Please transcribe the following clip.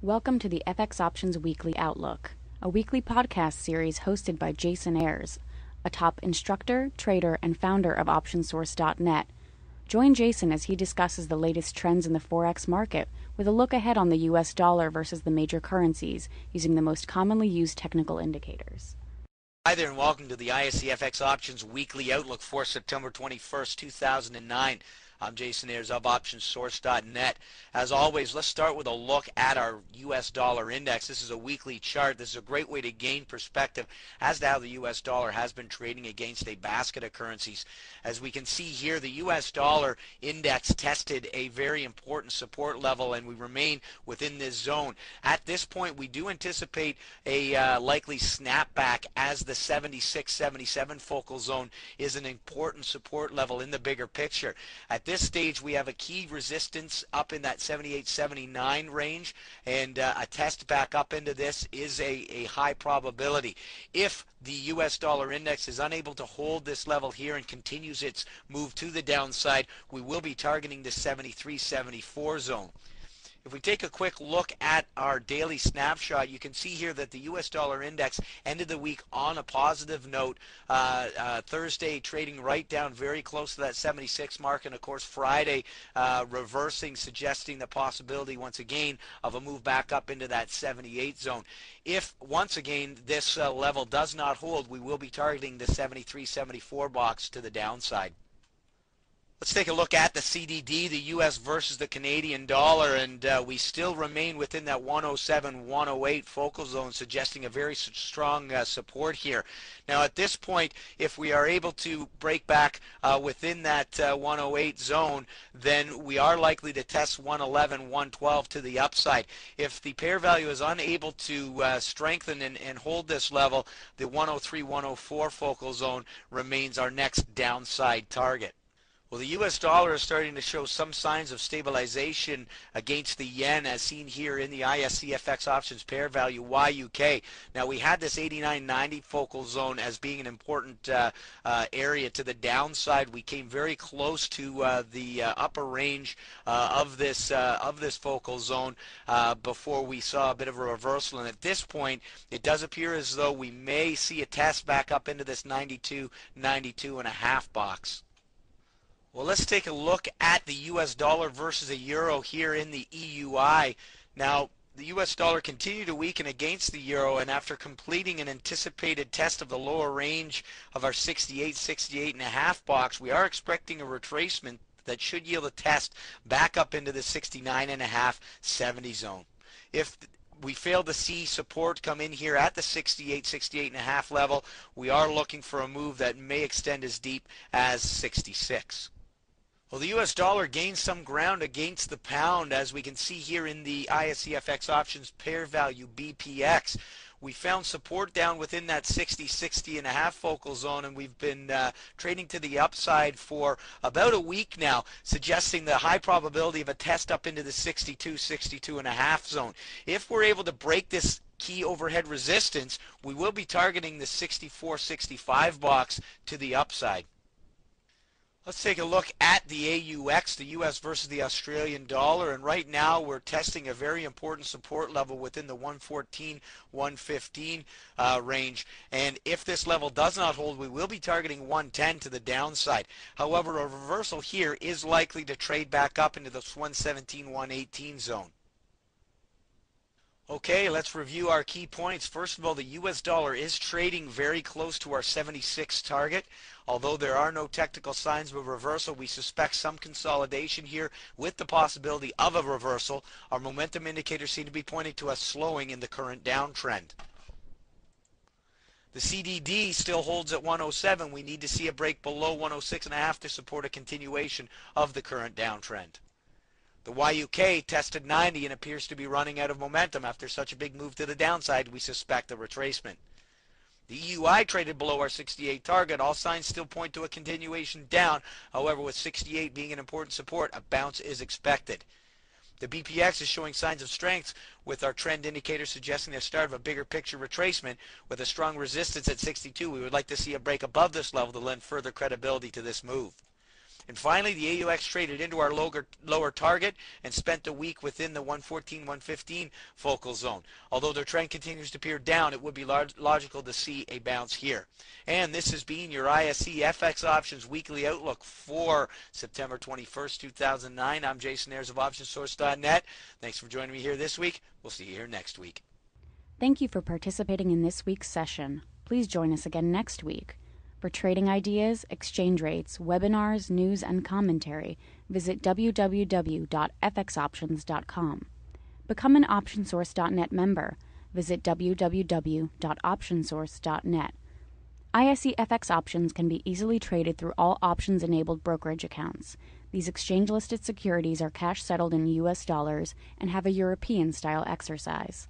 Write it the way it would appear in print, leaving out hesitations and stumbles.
Welcome to the FX Options Weekly Outlook, a weekly podcast series hosted by Jason Ayres, a top instructor, trader, and founder of OptionSource.net. Join Jason as he discusses the latest trends in the Forex market with a look ahead on the US dollar versus the major currencies using the most commonly used technical indicators. Hi there and welcome to the ISE FX Options Weekly Outlook for September 21st, 2009. I'm Jason Ayres of OptionSource.net. As always, let's start with a look at our US dollar index. This is a weekly chart. This is a great way to gain perspective as to how the US dollar has been trading against a basket of currencies. As we can see here, the US dollar index tested a very important support level and we remain within this zone. At this point, we do anticipate a likely snapback as the 76-77 focal zone is an important support level in the bigger picture. At this stage, we have a key resistance up in that 78-79 range, and a test back up into this is a high probability. If the US dollar index is unable to hold this level here and continues its move to the downside, we will be targeting the 73-74 zone. If we take a quick look at our daily snapshot, you can see here that the US dollar index ended the week on a positive note. Thursday trading right down very close to that 76 mark, and of course Friday reversing, suggesting the possibility once again of a move back up into that 78 zone. If once again this level does not hold, we will be targeting the 73-74 box to the downside. Let's take a look at the CDD, the US versus the Canadian dollar, and we still remain within that 107-108 focal zone, suggesting a very strong support here. Now at this point, if we are able to break back within that 108 zone, then we are likely to test 111-112 to the upside. If the pair value is unable to strengthen and hold this level, the 103-104 focal zone remains our next downside target. Well, the US dollar is starting to show some signs of stabilization against the yen, as seen here in the ISE FX options pair value YUK. Now, we had this 89.90 focal zone as being an important area to the downside. We came very close to the upper range of this focal zone before we saw a bit of a reversal. And at this point, it does appear as though we may see a test back up into this 92-92.5 box. Well, let's take a look at the US dollar versus a euro here in the EUI. Now, the US dollar continued to weaken against the euro, and after completing an anticipated test of the lower range of our 68-68.5 box, we are expecting a retracement that should yield a test back up into the 69.5-70 zone. If we fail to see support come in here at the 68-68.5 level, we are looking for a move that may extend as deep as 66. Well, the US dollar gained some ground against the pound, as we can see here in the ISE FX options pair value BPX. We found support down within that 60-60.5 focal zone, and we've been trading to the upside for about a week now, suggesting the high probability of a test up into the 62-62.5 zone. If we're able to break this key overhead resistance, we will be targeting the 64-65 box to the upside. Let's take a look at the AUX, the US versus the Australian dollar, and right now we're testing a very important support level within the 114-115 range, and if this level does not hold, we will be targeting 110 to the downside. However, a reversal here is likely to trade back up into the 117-118 zone. Okay, let's review our key points. First of all, the US dollar is trading very close to our 76 target. Although there are no technical signs of a reversal, we suspect some consolidation here with the possibility of a reversal. Our momentum indicators seem to be pointing to a slowing in the current downtrend. The CDD still holds at 107. We need to see a break below 106.5 to support a continuation of the current downtrend. The YUK tested 90 and appears to be running out of momentum. After such a big move to the downside, we suspect a retracement. The EUI traded below our 68 target. All signs still point to a continuation down. However, with 68 being an important support, a bounce is expected. The BPX is showing signs of strength, with our trend indicator suggesting the start of a bigger picture retracement. With a strong resistance at 62, we would like to see a break above this level to lend further credibility to this move. And finally, the AUX traded into our lower target and spent the week within the 114-115 focal zone. Although their trend continues to appear down, it would be logical to see a bounce here. And this has been your ISE FX Options Weekly Outlook for September 21st, 2009. I'm Jason Ayres of OptionsSource.net. Thanks for joining me here this week. We'll see you here next week. Thank you for participating in this week's session. Please join us again next week. For trading ideas, exchange rates, webinars, news, and commentary, visit www.fxoptions.com. Become an OptionSource.net member. Visit www.optionsource.net. ISE FX options can be easily traded through all options-enabled brokerage accounts. These exchange-listed securities are cash-settled in U.S. dollars and have a European-style exercise.